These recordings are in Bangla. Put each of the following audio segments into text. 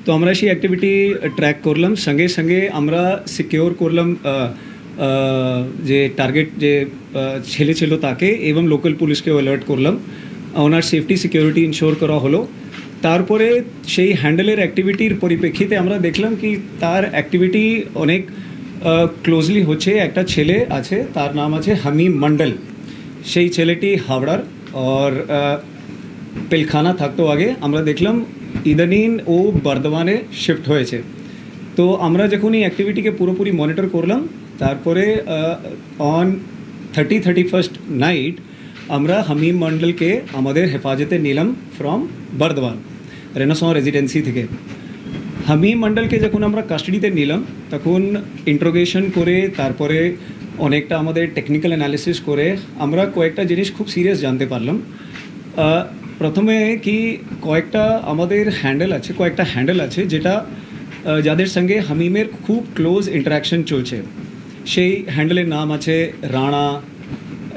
তো আমরা সেই অ্যাক্টিভিটি ট্র্যাক করলাম, সঙ্গে সঙ্গে আমরা সিকিওর করলাম যে টার্গেট যে ছেলে ছিল তাকে, এবং লোকাল পুলিশকেও অ্যালার্ট করলাম, ওনার সেফটি সিকিউরিটি ইনশোর করা হলো। তারপরে সেই হ্যান্ডেলের অ্যাক্টিভিটির পরিপ্রেক্ষিতে আমরা দেখলাম কি তার অ্যাক্টিভিটি অনেক ক্লোজলি হচ্ছে। একটা ছেলে আছে, তার নাম আছে হামিম মন্ডল। সেই ছেলেটি হাওড়ার, আর পিলখানা থাকতো আগে। আমরা দেখলাম ইদানিং ও বর্ধমানে শিফট হয়েছে। তো আমরা যখন এই অ্যাক্টিভিটিকে পুরোপুরি মনিটর করলাম, তারপরে অন 31st নাইট আমরা হামিম মন্ডলকে আমাদের হেফাজতে নিলাম ফ্রম বর্ধমান রেনেসাঁ রেজিডেন্সি থেকে। হামিম মন্ডলকে যখন আমরা কাস্টাডিতে নিলাম, তখন ইন্ট্রোগেশন করে তারপরে অনেকটা আমাদের টেকনিক্যাল অ্যানালিসিস করে আমরা কয়েকটা জিনিস খুব সিরিয়াস জানতে পারলাম। প্রথমে কি কয়েকটা হ্যান্ডেল আছে যেটা যাদের সঙ্গে হামিমের খুব ক্লোজ ইন্টারাকশন চলছে। সেই হ্যান্ডেলের নাম আছে রানা,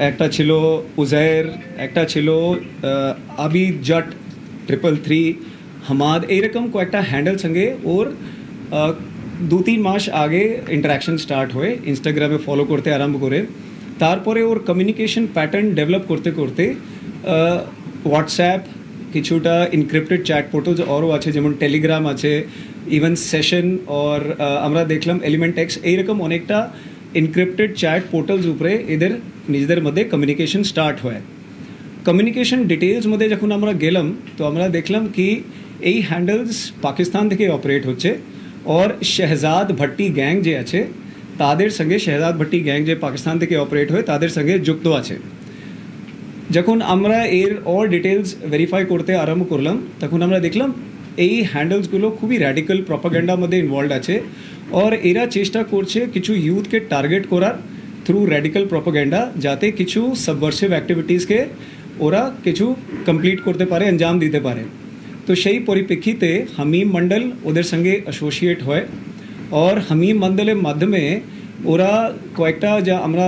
একটা ছিল উজাইর, একটা ছিল আবিজট 333, হামাদ। এইরকম কয়েকটা হ্যান্ডেল সঙ্গে ওর 2-3 মাস আগে ইন্টারাকশন স্টার্ট হয়ে ইনস্টাগ্রামে ফলো করতে আরম্ভ করে। তারপরে ওর কমিউনিকেশন প্যাটার্ন ডেভেলপ করতে করতে হোয়াটসঅ্যাপ, কিছুটা ইনক্রিপ্টেড চ্যাট পোর্টালস আরও আছে, যেমন টেলিগ্রাম আছে, ইভেন সেশন, আর আমরা দেখলাম এলিমেন্ট এক্স, এইরকম অনেকটা ইনক্রিপ্টেড চ্যাট পোর্টালস উপরে এদের নিজেদের মধ্যে কমিউনিকেশন স্টার্ট হয়। কমিউনিকেশন ডিটেলস মধ্যে যখন আমরা গেলাম, তো আমরা দেখলাম কি এই হ্যান্ডেলস পাকিস্তান থেকে অপারেট হচ্ছে, আর শেহজাদ ভট্টি গ্যাং যে আছে তাদের সঙ্গে, শেহজাদ ভট্টি গ্যাং যে পাকিস্তান থেকে অপারেট হয় তাদের সঙ্গে যুক্ত আছে। যখন আমরা এর অল ডিটেলস ভেরিফাই করতে আরম্ভ করলাম, তখন আমরা দেখলাম এই হ্যান্ডেলসগুলো খুবই র্যাডিক্যাল প্রপাগান্ডার মধ্যে ইনভলভ আছে, আর এরা চেষ্টা করছে কিছু ইউথকে টার্গেট করার থ্রু র্যাডিক্যাল প্রপাগান্ডা, যাতে কিছু সাবভার্সিভ অ্যাক্টিভিটিসকে ওরা কিছু কমপ্লিট করতে পারে, আঞ্জাম দিতে পারে। তো সেই পরিপ্রেক্ষিতে হামিম মন্ডল ওদের সঙ্গে অ্যাসোসিয়েট হয়, আর হামিম মন্ডলের মাধ্যমে ওরা কয়েকটা, যা আমরা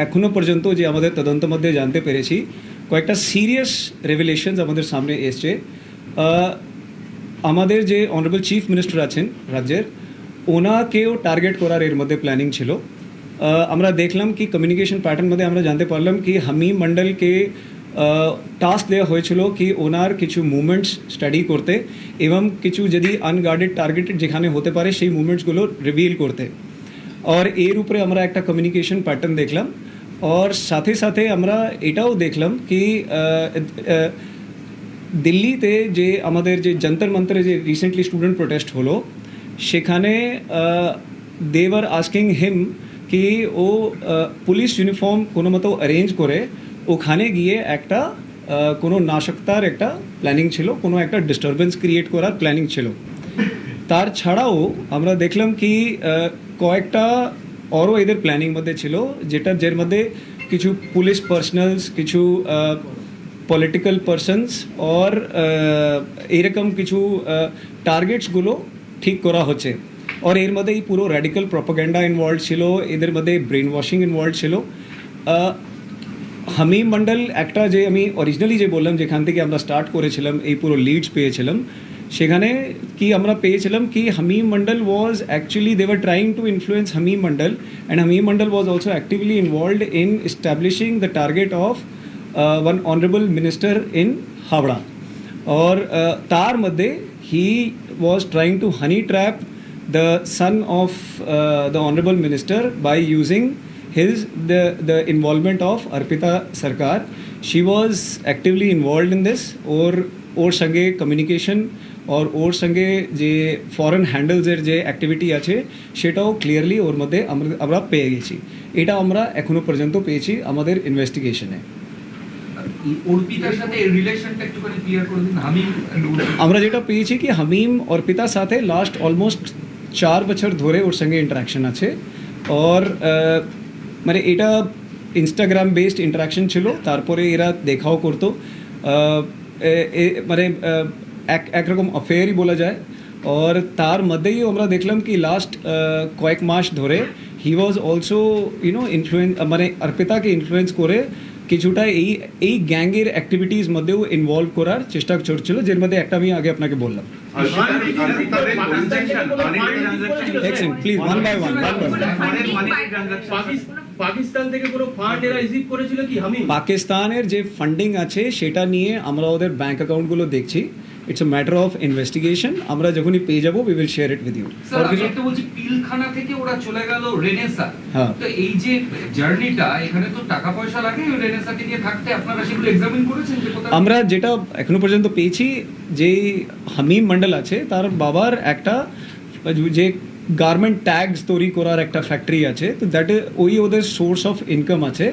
এখনও পর্যন্ত যে আমাদের তদন্ত মধ্যে জানতে পেরেছি, কয়েকটা সিরিয়াস রেভেলেশনস আমাদের সামনে এসছে। আমাদের যে অনারেবল চিফ মিনিস্টার আছেন রাজ্যের, ওনাকেও টার্গেট করার এর মধ্যে প্ল্যানিং ছিল। আমরা দেখলাম কি কমিউনিকেশন প্যাটার্ন মধ্যে আমরা জানতে পারলাম কি হামিম মন্ডলকে টাস্ক দেওয়া হয়েছিল কি ওনার কিছু মুভমেন্টস স্টাডি করতে, এবং কিছু যদি আনগার্ডেড টার্গেটেড যেখানে হতে পারে সেই মুভমেন্টসগুলো রিভিল করতে। আর এর উপরে আমরা একটা কমিউনিকেশন প্যাটার্ন দেখলাম, আর সাথে সাথে আমরা এটাও দেখলাম কি দিল্লিতে যে আমাদের যে যন্তর মন্তরে যে রিসেন্টলি স্টুডেন্ট প্রোটেস্ট হলো, সেখানে দেওয়ার আস্কিং হিম কি ও পুলিশ ইউনিফর্ম কোনো মতো অ্যারেঞ্জ করে ওখানে গিয়ে একটা কোনো নাশকতার একটা প্ল্যানিং ছিল, কোনো একটা ডিস্টারবেন্স ক্রিয়েট করার প্ল্যানিং ছিল। তার ছাড়াও আমরা দেখলাম কি কয়েকটা আরও এদের প্ল্যানিং মধ্যে ছিল, যের মধ্যে কিছু পুলিশ পার্সোনালস, কিছু পলিটিক্যাল পার্সনস, আর এইরকম কিছু টার্গেটসগুলো ঠিক করা হচ্ছে। আর এর মধ্যে এই পুরো র্যাডিক্যাল প্রপাগান্ডা ইনভলভ ছিল, এদের মধ্যে ব্রেন ওয়াশিং ইনভলভ ছিল। হামিম মন্ডল একটা, যে আমি অরিজিনালি যে বললাম যেখান থেকে আমরা স্টার্ট করেছিলাম, এই পুরো লিডস পেয়েছিলাম, সেখানে কি আমরা পেয়েছিলাম কি Hamim Mondal was actually, they were trying to influence Hamim Mondal, and Hamim Mondal was also actively involved in establishing the target of one honorable minister in Havda, or তার মধ্যে he was trying to honey trap the son of the honorable minister by using the involvement of Arpita Sarkar. She was actively involved in this, ওর সঙ্গে কমিউনিকেশন আর ওর সঙ্গে যে ফরেন হ্যান্ডেলসের যে অ্যাক্টিভিটি আছে সেটাও ক্লিয়ারলি ওর মধ্যে আমরা পেয়ে গেছি। এটা আমরা এখনও পর্যন্ত পেয়েছি আমাদের ইনভেস্টিগেশনে। আমরা যেটা পেয়েছি কি হামিম অর্পিতার সাথে লাস্ট অলমোস্ট 4 বছর ধরে ওর সঙ্গে ইন্টারাকশন আছে, আর মানে এটা ইনস্টাগ্রাম বেসড ইন্টারাকশন ছিল। তারপরে এরা দেখাও করতো, মানে একরকম অ্যাফেয়ারই বলা যায়। আর তার মধ্যেই আমরা দেখলাম কি লাস্ট কয়েক মাস ধরে হি ওয়াজ অলসো ইনফ্লুয়েন্স, মানে অর্পিতাকে ইনফ্লুয়েন্স করে কিছুটা এই গ্যাংয়ের অ্যাক্টিভিটিস মধ্যেও ইনভলভ করার চেষ্টা চলছিল, যের মধ্যে একটা আমি আগে আপনাকে বললাম। Please one by one. Pakistan থেকে পুরো ফান্ড এরা রিসিভ করেছিল কি হামিম? পাকিস্তানের যে ফান্ডিং আছে সেটা নিয়ে আমরা ওদের ব্যাংক অ্যাকাউন্টগুলো দেখছি। It's a matter of investigation. আমরা যখনই পেয়ে যাবো we will share it with you. Sir আমি একটা বলছি, পিলখানা থেকে ওরা চলে গেল রেনেসা, হ্যাঁ। তো এই যে জার্নিটা, এখানে তো টাকা পয়সা লাগে ওই রেনেসাকে নিয়ে থাকতে, আপনারা সেগুলো এক্সামিন করেছেন যে কোথায়? আমরা যেটা এখনো পর্যন্ত পেয়েছি, যে হামিম মন্ডল আছে তার বাবার একটা যে গার্মেন্ট ট্যাগস তৈরি করার একটা ফ্যাক্টরি আছে, তো দ্যাট ওই ওদের সোর্স অফ ইনকাম আছে।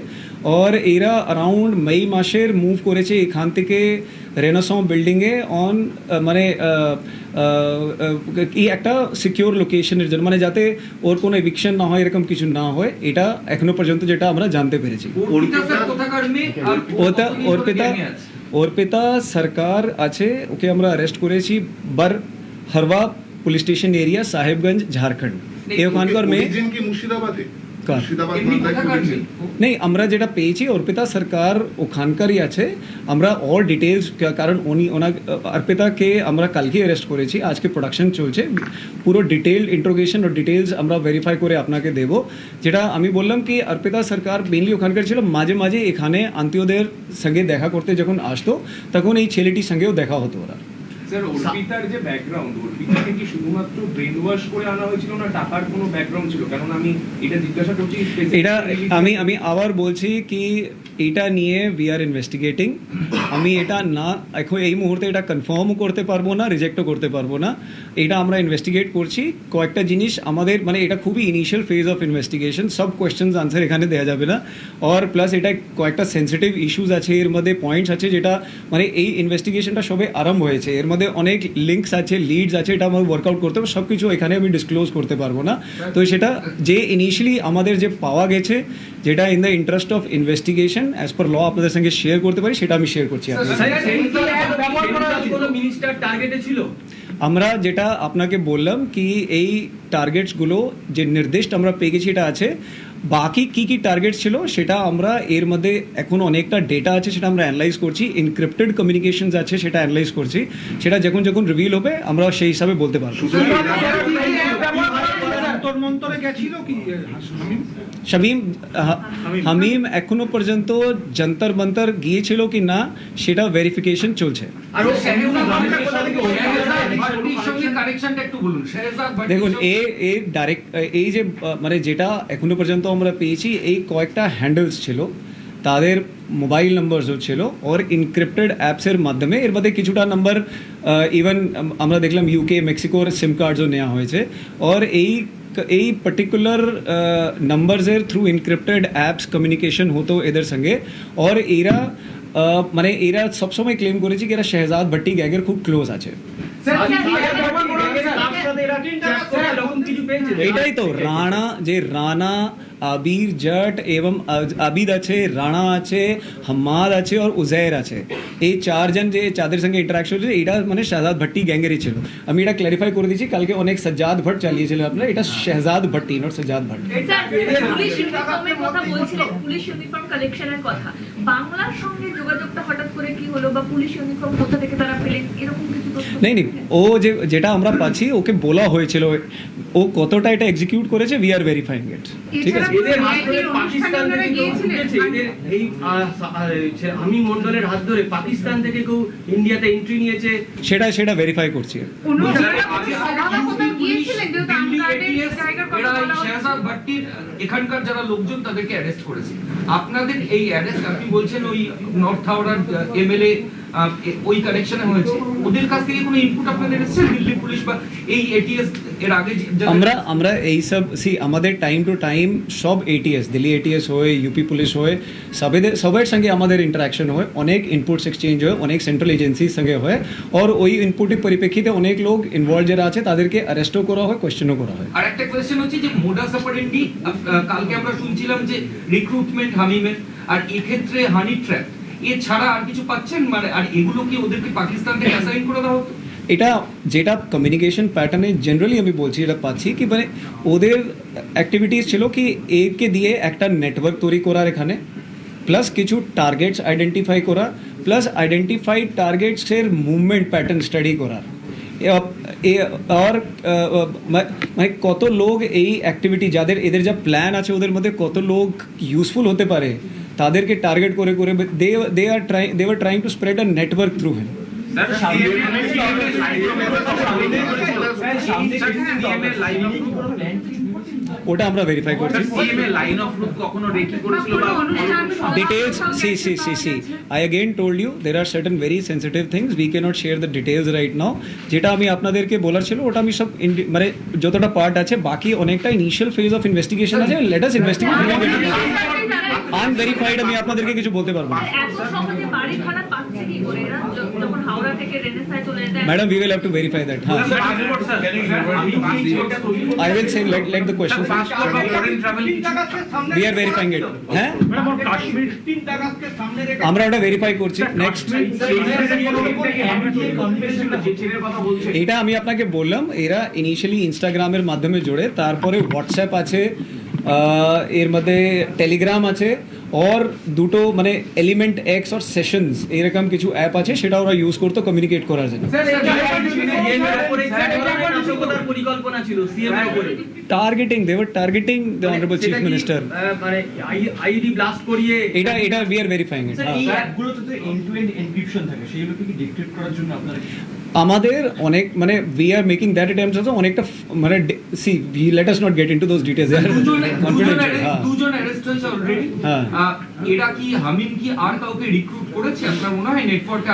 আর এরা অ্যারাউন্ড মে মাসের মুভ করেছে এখান থেকে রেনেসাঁ বিল্ডিংয়ে অন মানে এই একটা সিকিউর লোকেশনের জন্য, মানে যাতে ওর কোনো এভিকশন না হয়, এরকম কিছু না হয়। এটা এখনো পর্যন্ত যেটা আমরা জানতে পেরেছি। অর্পিতা স্যার কোথাকার মেয়ে আর ওর পিতা সরকার আছে, ওকে আমরা অ্যারেস্ট করেছি Harwa police station area Sahebganj Jharkhand. এই ওখানকার মেয়ে কি মুর্শিদাবাদে? কার? মুর্শিদাবাদ এমনি মালদায় কোথাকার খুলেছে। মেয়ে? নেই, আমরা যেটা পেয়েছি অর্পিতা সরকার ওখানকারই আছে। আমরা অল ডিটেলস, কারণ অর্পিতাকে আমরা কালকে অ্যারেস্ট করেছি, আজকে প্রোডাকশন চলছে, পুরো ডিটেলড ইন্ট্রোগেশন ও ডিটেলস আমরা ভেরিফাই করে আপনাকে দেব। যেটা আমি বললাম কি অর্পিতা সরকার মেনলি ওখানকার ছিল, মাঝে মাঝে এখানে আত্মীয়দের সঙ্গে দেখা করতে যখন আসতো তখন এই ছেলেটির সঙ্গেও দেখা হতো ওরা। স্যার অর্পিতার যে ব্যাকগ্রাউন্ড, অর্পিতাকে কি শুধুমাত্র ব্রেন ওয়াশ করে আনা হয়েছিল না টাকার কোনো ব্যাকগ্রাউন্ড ছিল? কারণ আমি এটা জিজ্ঞাসা করছি এটা আমি আবার বলছি কি এটা নিয়ে উই আর ইনভেস্টিগেটিং। আমি এটা না এখন এই মুহূর্তে এটা কনফার্মও করতে পারবো না, রিজেক্টও করতে পারবো না। এটা আমরা ইনভেস্টিগেট করছি। কয়েকটা জিনিস আমাদের মানে এটা খুবই ইনিশিয়াল ফেজ অফ ইনভেস্টিগেশন, সব কোয়েশ্চেন্স আনসার এখানে দেওয়া যাবে না। আর প্লাস এটা কয়েকটা সেন্সিটিভ ইস্যুস আছে, এর মধ্যে পয়েন্টস আছে যেটা মানে এই ইনভেস্টিগেশনটা সবে আরম্ভ হয়েছে, এর মধ্যে অনেক লিঙ্কস আছে, লিডস আছে, এটা আমাদের ওয়ার্কআউট করতে হবে। সব কিছু এখানে আমি ডিসক্লোজ করতে পারবো না। তো সেটা যে ইনিশিয়ালি আমাদের যে পাওয়া গেছে, যেটা in the interest of investigation as per law আপনাদের সঙ্গে শেয়ার করতে পারি, সেটা আমি শেয়ার করছি আপনাদের সঙ্গে। কোনো মিনিস্টার টার্গেটে ছিল? আমরা যেটা আপনাকে বললাম কি এই টার্গেটসগুলো যে নির্দিষ্ট আমরা পেয়ে গেছি এটা আছে। বাকি কি টার্গেট ছিল সেটা আমরা এর মধ্যে এখন অনেকটা ডেটা আছে, সেটা আমরা অ্যানালাইজ করছি। ইনক্রিপ্টেড কমিউনিকেশনস আছে, সেটা অ্যানালাইজ করছি। সেটা যখন রিভিল হবে আমরা সেই হিসাবে বলতে পারবো। হামিম এখনো পর্যন্ত যন্তর মন্তর গিয়েছিল কি না সেটা ভেরিফিকেশন চলছে। আর সঙ্গে কানেকশনটা একটু বলুন। দেখুন ডাইরেক্ট এই যে মানে যেটা এখনো পর্যন্ত আমরা পেয়েছি, এই কয়েকটা হ্যান্ডেলস ছিল, তাদের মোবাইল নাম্বারসও ছিল, ওর ইনক্রিপ্টেড অ্যাপসের মাধ্যমে এর মধ্যে কিছুটা নাম্বার ইভেন আমরা দেখলাম ইউকে মেক্সিকোর সিম কার্ডসও নেওয়া হয়েছে। ওর এই পার্টিকুলার নাম্বারসের থ্রু ইনক্রিপ্টেড অ্যাপস কমিউনিকেশন হতো এদের সঙ্গে। আর এরা মানে এরা সবসময় ক্লেম করেছে কি এরা শেহজাদ ভট্টি গ্যাংয়ের খুব ক্লোজ আছে। এটাই তো রানা আবির জট এবং আবিদ আছে, রানা আছে, হাম্মাদ আছে আর উজাইর আছে। এই চারজন যে যাদের সঙ্গে ইন্টারাকশন হয়েছে এটা মানে শাহজাদ ভট্টি গ্যাংয়েরই ছিল। আমি এটা ক্ল্যারিফাই করে দিচ্ছি, কালকে অনেক সজ্জাদ ভট্ট চালিয়েছিলেন আপনারা, এটা শাহজাদ ভট্টি নট সজ্জাদ ভট্ট। পুলিশ ইউনিফর্মের কথা বলছিলেন, পুলিশ ইউনিফর্ম কালেকশনের কথা, বাংলার সঙ্গে যোগাযোগটা হঠাৎ করে কি হলো বা পুলিশ ইউনিফর্ম কোথা থেকে তারা পেলেন, এরকম কিছু তথ্য? নেই ও যেটা আমরা পাচ্ছি, ওকে বলা হয়েছিল, ও কতটা এটা এক্সিকিউট করেছে উই আর ভেরিফাইং ইট। ঠিক আছে, এদের হাত ধরে পাকিস্তান থেকে কেউ ঢুকেছে, এদের এই হামিম মন্ডলের হাত ধরে পাকিস্তান থেকে কেউ ইন্ডিয়াতে এন্ট্রি নিয়েছে, সেটা ভেরিফাই করছি। এখানকার যারা লোকজন তাদেরকে অ্যারেস্ট করেছে। আপনাদের এই অ্যারেস্ট, আপনি বলছেন ওই নর্থ হাওড়ার এমএলএ ওই কানেকশনে হয়েছে, ওদের কাছ থেকে কোনো ইনপুট আপনাদের এসেছে দিল্লি পুলিশ বা এই এটিএস এর আগে? আমরা এই সব আমাদের টাইম টু টাইম সব এটিএস, দিল্লি এটিএস হয়, ইউপি পুলিশ হয়, সবের সঙ্গে আমাদের ইন্টারাকশন হয়, অনেক ইনপুটস এক্সচেঞ্জ হয়, অনেক সেন্ট্রাল এজেন্সির সঙ্গে হয়। আর ওই ইনপুটের পরিপ্রেক্ষিতে অনেক লোক ইনভলভ যারা আছে তাদেরকে অ্যারেস্টও করা হয়, কোয়েশ্চেনও করা হয়। আর একটা কোয়েশ্চেন হচ্ছে যে মোডাস অপারেন্ডি, কালকে আমরা শুনছিলাম যে রিক্রুটমেন্ট হামিমের, আর এক্ষেত্রে হানি ট্র্যাপ, এছাড়া আর কিছু পাচ্ছেন মানে? আর এগুলো কি ওদেরকে পাকিস্তান থেকে অ্যাসাইন করে দেওয়া হতো? এটা যেটা কমিউনিকেশন প্যাটার্নে জেনারেলি আমি বলছি এটা পাচ্ছি কি মানে ওদের অ্যাক্টিভিটিস ছিল কি একে দিয়ে একটা নেটওয়ার্ক তৈরি করার এখানে, প্লাস কিছু টার্গেটস আইডেন্টিফাই করা, প্লাস আইডেন্টিফাইড টার্গেটসের মুভমেন্ট প্যাটার্ন স্টাডি করা। আর মানে কত লোক এই অ্যাক্টিভিটি, যাদের এদের যা প্ল্যান আছে ওদের মধ্যে কত লোক ইউজফুল হতে পারে তাদেরকে টার্গেট করে করে they are trying to spread a network through him. ওটা আমরা ভেরিফাই করছি। লাইন অফ রুট কখনো রেকি করেছিল বা Details, see. I again told you there are certain very sensitive things. We cannot share the details right now. যেটা আমি আপনাদেরকে বলার ছিল ওটা আমি সব মানে যতটা পার্ট আছে, বাকি অনেকটা ইনিশিয়াল ফেজ অফ ইনভেস্টিগেশন আছে। Let us investigate. আনভেরিফাইড আমি আপনাদেরকে কিছু বলতে পারবো না। Madam, we will have to verify that. হ্যাঁ, I will say let the question finish. We are verifying it. হ্যাঁ, আমরা ওটা ভেরিফাই করছি। নেক্সট, এটা আমি আপনাকে বললাম, এরা ইনিশিয়ালি ইনস্টাগ্রামের মাধ্যমে জোড়ে, তারপরে হোয়াটসঅ্যাপ আছে, এর মধ্যে টেলিগ্রাম আছে, और দুটো মানে এলিমেন্ট এক্স আর সেশনস এরকম কিছু অ্যাপ আছে, সেটা ওরা ইউজ করতো কমিউনিকেট করার জন্য। পরিকল্পনা ছিল সিএম এর উপরে targeting, they were targeting the honourable chief minister. মানে আইডি ব্লাস্ট করিয়ে এটা উই আর ভেরিফাইং ইট। এই অ্যাপগুলোতে তো এন্ড টু এন্ড এনক্রিপশন থাকে, সেইগুলোকে কি ডিক্রিপ্ট করার জন্য আপনারা আমাদের অনেক মানে we are making that attempts also, অনেকটা মানে see we let us not get into those details. দুজন অ্যারেস্ট হয়েছে অলরেডি। হ্যাঁ, এরা কি হামিম কি আর কাউকে রিক্রুট করেছে আপনার মনে হয় নেটওয়ার্কে?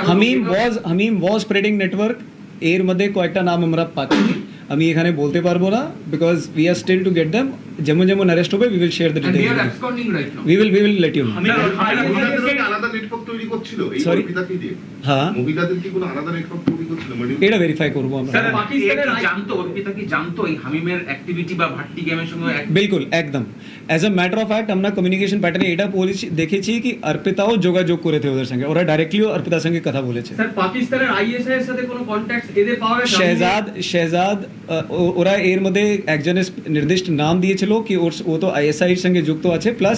হামিম ওয়াজ স্প্রেডিং নেটওয়ার্ক। এর মধ্যে কয়েকটা নাম আমরা পাচ্ছি, আমি এখানে বলতে পারবো না, because we are still to get them. যেমন যেমন অ্যারেস্ট হবে we will share the details. We will let you know. আলাদা নেটওয়ার্ক তৈরি করছিল এই Sorry? অর্পিতাকে দিয়ে? হ্যাঁ, মহিলাদের কি কোনো আলাদা নেটওয়ার্ক তৈরি করছিল? এটা ভেরিফাই করবো আমরা। পাকিস্তানের জানতো অর্পিতা কি জানতো এই হামিমের অ্যাক্টিভিটি বা ভাট্টি গেমের সঙ্গে बिल्कुल एकदम as a matter of fact আমরা কমিউনিকেশন প্যাটার্নে এটা দেখেছি কি অর্পিতাও যোগাযোগ করেছে ওদের সঙ্গে, ওরা ডাইরেক্টলিও অর্পিতার সঙ্গে কথা বলেছে। স্যার পাকিস্তানের আইএসআই এর সাথে কোনো কন্টাক্টস এদের পাওয়া গেছে? শেহজাদ ওরা এর মধ্যে একজনের নির্দিষ্ট নাম দিয়েছিল কি ও তো আইএসআই এর সঙ্গে যুক্ত আছে, plus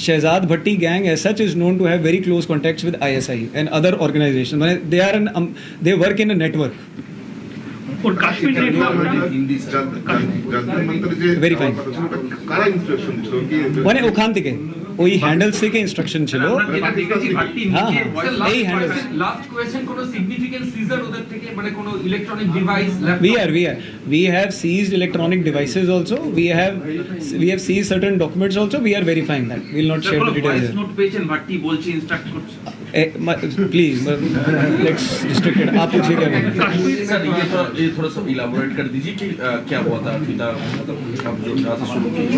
Shehzad Bhatti gang as such is known to have very close contacts with ISI and other organisation, মানে they work in a network. और काश्मीर Verifying. কারা ইনস্ট্রাকশন দিছিল কি মানে ওখান থেকে ওই হ্যান্ডেলস থেকে ইনস্ট্রাকশন ছিল। হ্যাঁ, এই হ্যান্ডেলস। লাস্ট কোয়েশ্চেন, কোনো সিগনিফিকেন্ট সিজার ওদের থেকে মানে কোনো electronic device? We have seized electronic devices also. We have seized certain documents also. We are verifying that. We will not share the details here. Note পেয়েছেন ভাট্টি বলছে ইনস্ট্রাক্ট করছে? Please, let's restrict it. आप पूछिए क्या बोल रहे हैं? सर ये थोड़ा सा इलाबोरेट कर दीजिए कि क्या हुआ था अर्पिता, मतलब अब जो था शुरू किया।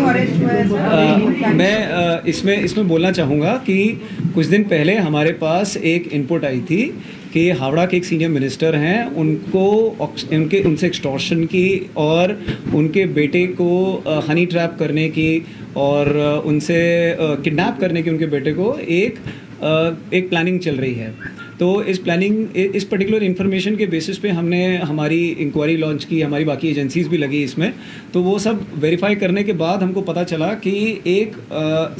मैं इसमें बोलना चाहूँगा कि कुछ दिन पहले हमारे पास एक इनपुट आई थी कि हावड़ा के एक सीनियर मिनिस्टर हैं, उनसे एक्सटॉर्शन की और उनके बेटे को हनी ट्रैप करने की और उनसे किडनैप करने की उनके बेटे को एक प्लानिंग चल रही है। तो इस पर्टिकुलर इन्फॉर्मेशन के बेसिस पे हमने हमारी इंक्वायरी लॉन्च की, हमारी बाकी एजेंसीज भी लगी इसमें। तो वो सब वेरीफाई करने के बाद हमको पता चला कि एक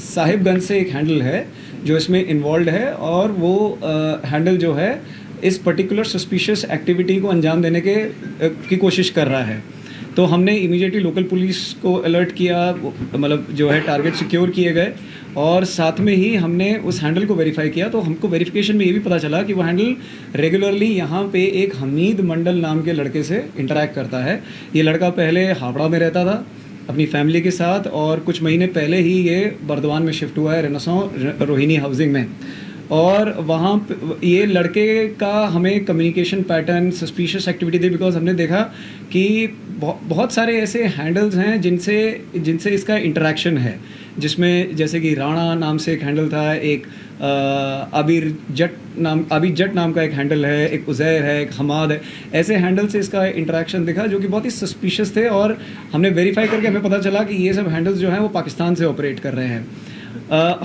साहिबगंज से एक हैंडल है जो इसमें इन्वॉल्व है, और वो हैंडल जो है इस पर्टिकुलर सस्पिशियस एक्टिविटी को अंजाम देने की कोशिश कर रहा है। तो हमने इमीडिएटली लोकल पुलिस को अलर्ट किया, मतलब जो है टारगेट सिक्योर किए गए, और साथ में ही हमने उस हैंडल को वेरीफाई किया। तो हमको वेरिफिकेशन में ये भी पता चला कि वो हैंडल रेगुलरली यहाँ पे एक हमीद मंडल नाम के लड़के से इंटरेक्ट करता है। ये लड़का पहले हावड़ा में रहता था अपनी फैमिली के साथ, और कुछ महीने पहले ही ये बर्दवान में शिफ्ट हुआ है, रेनेसां रोहिणी हाउसिंग में। और वहाँ ये लड़के का हमें कम्युनिकेशन पैटर्न सस्पिशियस एक्टिविटी थी, बिकॉज हमने देखा कि बहुत सारे ऐसे हैंडल्स हैं जिनसे इसका इंटरेक्शन है, जिसमें जैसे कि राणा नाम से एक हैंडल था, एक आबिर जट नाम का एक हैंडल है, एक उज़ैर है, एक हमाद है। ऐसे हैंडल से इसका इंटरेक्शन दिखा जो कि बहुत ही सस्पिशियस थे, और हमने वेरीफाई करके हमें पता चला कि ये सब हैंडल्स जो हैं वो पाकिस्तान से ऑपरेट कर रहे हैं।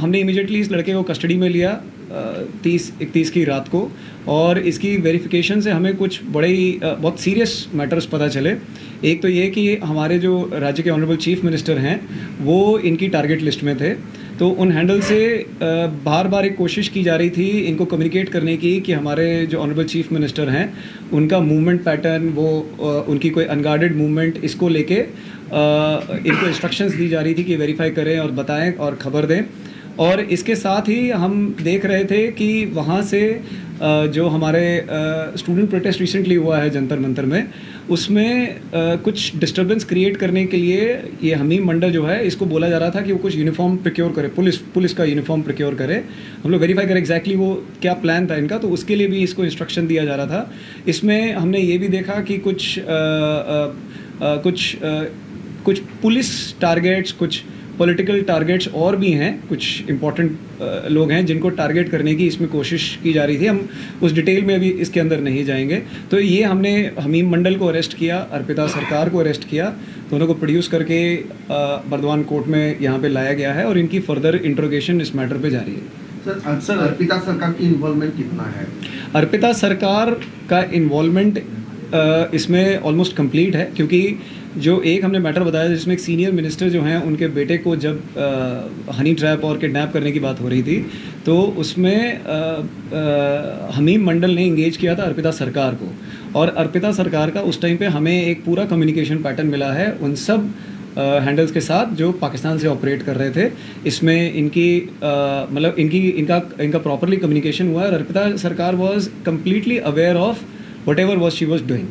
हमने इमीडिएटली इस लड़के को कस्टडी में लिया 30-31 की रात को, और इसकी वेरिफिकेशन से हमें कुछ बड़े ही बहुत सीरियस मैटर्स पता चले। एक तो ये कि हमारे जो राज्य के ऑनरेबल चीफ मिनिस्टर हैं वो इनकी टारगेट लिस्ट में थे, तो उन हैंडल से बार बार एक कोशिश की जा रही थी इनको कम्युनिकेट करने की कि हमारे जो ऑनरेबल चीफ मिनिस्टर हैं उनका मूवमेंट पैटर्न, वो उनकी कोई अनगार्डेड मूवमेंट, इसको लेके इनको इंस्ट्रक्शंस दी जा रही थी कि वेरीफाई करें और बताएं और ख़बर दें। और इसके साथ ही हम देख रहे थे कि वहाँ से जो हमारे स्टूडेंट प्रोटेस्ट रिसेंटली हुआ है जंतर मंतर में, उसमें कुछ डिस्टर्बेंस क्रिएट करने के लिए ये हमीम मंडल जो है, इसको बोला जा रहा था कि वो कुछ यूनिफॉर्म प्रोक्योर करे, पुलिस का यूनिफॉर्म प्रोक्योर करे। हम लोग वेरीफाई करें एग्जैक्टली वो क्या प्लान था इनका, तो उसके लिए भी इसको इंस्ट्रक्शन दिया जा रहा था। इसमें हमने ये भी देखा कि कुछ पुलिस टारगेट्स, कुछ पॉलिटिकल टारगेट्स और भी हैं, कुछ इंपॉर्टेंट लोग हैं जिनको टारगेट करने की इसमें कोशिश की जा रही थी। हम उस डिटेल में अभी इसके अंदर नहीं जाएंगे। तो ये हमने हमीम मंडल को अरेस्ट किया, अर्पिता सरकार को अरेस्ट किया, दोनों को प्रोड्यूस करके बर्दवान कोर्ट में यहाँ पे लाया गया है और इनकी फर्दर इंट्रोगेशन इस मैटर पे जारी है। सर अर्पिता सरकार की इन्वॉल्वमेंट कितना है? अर्पिता सरकार का इन्वॉल्वमेंट इसमें ऑलमोस्ट कंप्लीट है, क्योंकि जो एक हमने मैटर बताया जिसमें एक सीनियर मिनिस्टर जो हैं उनके बेटे को जब हनी ट्रैप और किडनैप करने की बात हो रही थी, तो उसमें हमीम मंडल ने इंगेज किया था अर्पिता सरकार को, और अर्पिता सरकार का उस टाइम पे हमें एक पूरा कम्युनिकेशन पैटर्न मिला है उन सब हैंडल्स के साथ जो पाकिस्तान से ऑपरेट कर रहे थे। इसमें इनकी मतलब इनका प्रॉपरली कम्युनिकेशन हुआ है और अर्पिता सरकार was completely aware of what ever was she was doing.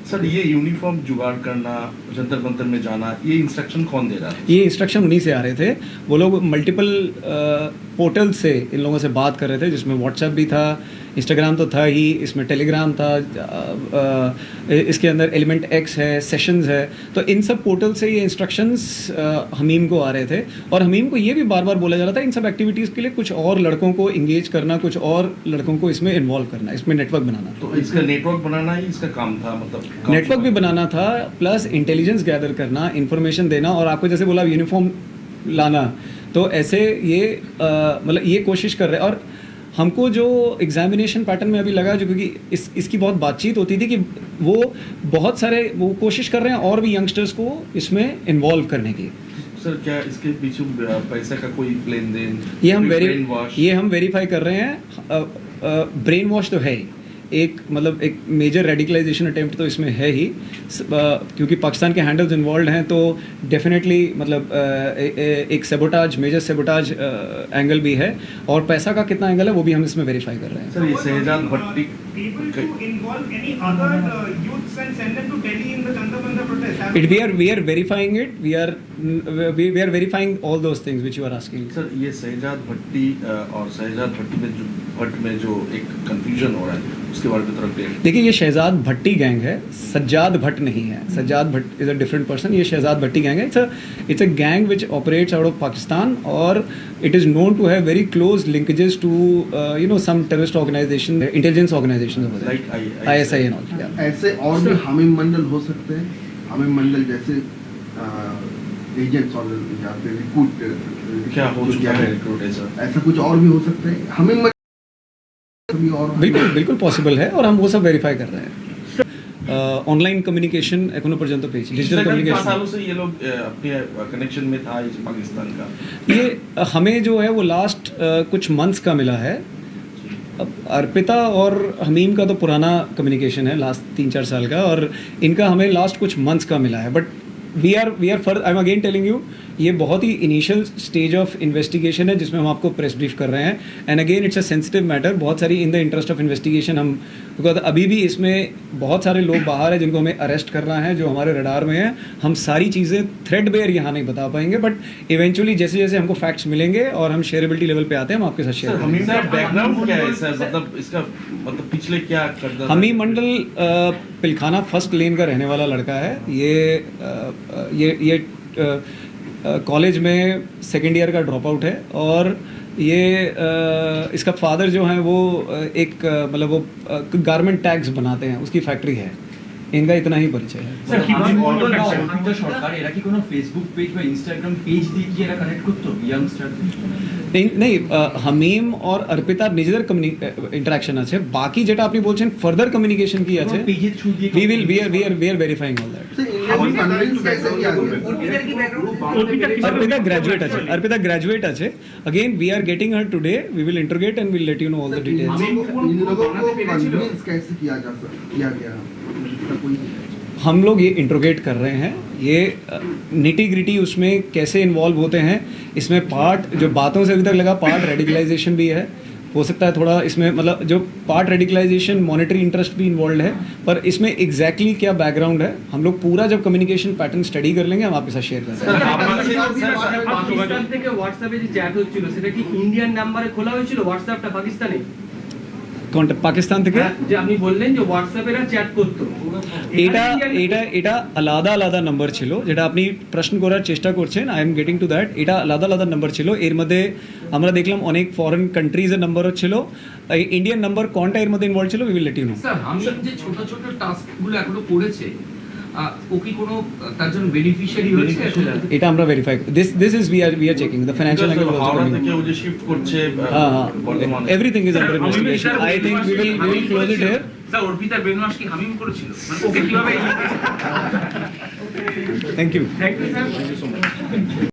Sir ये यूनिफॉर्म जुगाड़ करना, जंतर मंतर में जाना, ये इंस्ट्रक्शन कौन दे रहा है? ये इंस्ट्रक्शन उन्हीं से आ रहे थे। वो लोग मल्टीपल पोर्टल से इन लोगों से बात कर रहे थे, जिसमें व्हाट्सएप भी था, इंस्टाग्राम तो था ही, इसमें टेलीग्राम था, इसके अंदर एलिमेंट एक्स है, सेशंस है। तो इन सब पोर्टल से ये इंस्ट्रक्शंस हमीम को आ रहे थे और हमीम को ये भी बार बार बोला जा रहा था इन सब एक्टिविटीज़ के लिए कुछ और लड़कों को इंगेज करना, कुछ और लड़कों को इसमें इन्वॉल्व करना, इसमें नेटवर्क बनाना। तो इसका नेटवर्क बनाना ही इसका काम था, मतलब नेटवर्क भी बनाना था, प्लस इंटेलिजेंस गैदर करना, इंफॉर्मेशन देना, और आपको जैसे बोला यूनिफॉर्म लाना। तो ऐसे ये मतलब ये कोशिश कर रहे हैं। और हमको जो एग्जामिनेशन पैटर्न में अभी लगा, जो क्योंकि इसकी बहुत बातचीत होती थी कि वो बहुत सारे वो कोशिश कर रहे हैं और भी यंगस्टर्स को इसमें इन्वॉल्व करने की। सर क्या इसके पीछे पैसे का कोई लेन देन, ये हम वेरीफाई कर रहे हैं। ब्रेन वॉश तो है ही, एक मतलब एक मेजर रेडिकलाइजेशन अटेम्प्ट तो इसमें है ही, क्योंकि पाकिस्तान के हैंडल्स इन्वॉल्व हैं, तो डेफिनेटली मतलब एक सेबोटाज, मेजर सेबोटाज एंगल भी है, और पैसा का कितना एंगल है वो भी हम इसमें वेरीफाई कर रहे हैं। सर ये शहजाद भट्टी we are verifying it. We are verifying all those things which you are asking. Sir ये शहजाद भट्टी और शहजाद भट्ट में जो एक कंफ्यूजन हो रहा है उसके बारे में थोड़ा क्लियर। देखिए, ये शहजाद भट्टी गैंग है, सज्जाद भट्ट नहीं है। Sajjad Bhatt is a different person, ये शहजाद भट्टी गैंग है। It's a gang which operates out of Pakistan, और it is known to have very close linkages to some terrorist organization, intelligence organizations over there, Like ISI and all. Yeah. ऐसे और भी हमीम मंडल हो सकते हैं, हमीम मंडल जैसे एजेंट्स और या फिर रिक्रूट क्या हो चुका है रिक्रूटेशन, ऐसा कुछ और भी हो सकते हैं हमीम मंडल भी और बिल्कुल पॉसिबल है, और हम वो सब वेरीफाई कर रहे हैं। ऑनलाइन कम्युनिकेशन एकोनो पर्यंत पेज, डिजिटल कम्युनिकेशन सालों से ये लोग अपने कनेक्शन में था इस पाकिस्तान का। ये हमें जो है वो लास्ट कुछ मंथ्स का मिला है। अब अर्पिता और हमीम का तो पुराना कम्युनिकेशन है, लास्ट 3-4 साल का, और इनका हमें लास्ट कुछ मंथ्स का मिला है। But we are further, I am again telling you, ये बहुत ही इनिशियल स्टेज ऑफ इन्वेस्टिगेशन है जिसमें हम आपको प्रेस ब्रीफ कर रहे हैं। And again it's a sensitive matter, बहुत सारी in the interest of investigation हम, बिकॉज अभी भी इसमें बहुत सारे लोग बाहर हैं जिनको हमें अरेस्ट करना है, जो हमारे रडार में है। हम सारी चीज़ें थ्रेडबेयर यहाँ नहीं बता पाएंगे, बट इवेंचुअली जैसे जैसे हमको फैक्ट्स मिलेंगे और हम शेयरेबिलिटी लेवल पे आते हैं, हम आपके साथ शेयर करेंगे। हमीम का बैकग्राउंड क्या है सर, मतलब इसका मतलब पिछले क्या करता था? हमीम मंडल पिलखाना फर्स्ट लेन का रहने वाला लड़का है। ये कॉलेज में सेकेंड ईयर का ड्रॉप आउट है, और ये इसका फादर जो है वो एक मतलब वो गारमेंट टैग्स बनाते हैं, उसकी फैक्ट्री है। इनका इतना ही परिचय है। স্যার হামিম মন্ডল বা অর্পিতা সরকার এরা কি কোনো ফেসবুক পেজ বা ইনস্টাগ্রাম পেজ দিয়ে কি এরা কানেক্ট করতো ইয়াংস্টার? नहीं हमीम और अर्पिता নিজেদের इंटरेक्शन আছে, বাকি যেটা আপনি বলছেন ফার্দার কমিউনিকেশন কি আছে, পেজের থ্রু দিয়ে we are verifying all that। कैसे किया गया? अर्पिता ग्रेजुएट আছে, again we are getting her today, we will interrogate and we'll let you know all the details। इन लोगों को कन्विंस कैसे किया गया? इसका कोई हम लोग ये इंट्रोगेट कर रहे हैं, ये निटी ग्रिटी उसमें कैसे इन्वॉल्व होते हैं, इसमें पार्ट जो बातों से अभी तक लगा पार्ट रेडिकलाइजेशन भी है, हो सकता है थोड़ा इसमें मतलब जो पार्ट रेडिकलाइजेशन मॉनेटरी इंटरेस्ट भी इन्वॉल्व है, पर इसमें एग्जैक्टली क्या बैकग्राउंड है हम लोग पूरा जब कम्युनिकेशन पैटर्न स्टडी कर लेंगे हम आपके साथ शेयर करेंगे। পাকিস্তান থেকে হোয়াটসঅ্যাপে যে চ্যাট হচ্ছিল সেটা কি ইন্ডিয়ান নাম্বারে খোলা হয়েছিল হোয়াটসঅ্যাপটা পাকিস্তানে? পাকিস্তান থেকে যে আপনি বললেন যে হোয়াটসঅ্যাপেরা চ্যাট করতো, এটা আলাদা আলাদা নাম্বার ছিল, যেটা আপনি প্রশ্ন করার চেষ্টা করছেন, I am getting to that. এটা আলাদা আলাদা নাম্বার ছিল, এর মধ্যে আমরা দেখলাম অনেক ফরেন কান্ট্রিজের নাম্বারও ছিল, ইন্ডিয়ান নাম্বার কোনটা এর মধ্যে ইনভলভ ছিল we will let you know. Sir Hamim যে ছোট ছোট টাস্ক গুলো এখনো করেছে ও কি কোনো তার জন্য বেনিফিশিয়ারি হয়েছে? এটা আমরা verify this is we are checking the financial angle also Howrah coming. থেকে ও যে শিফট করছে বর্তমানে everything is under investigation, I think we will close it here. Sir অর্পিতার বেনওয়াস কি হামিম করেছিল, মানে ওকে কিভাবে? Thank you. Thank you sir.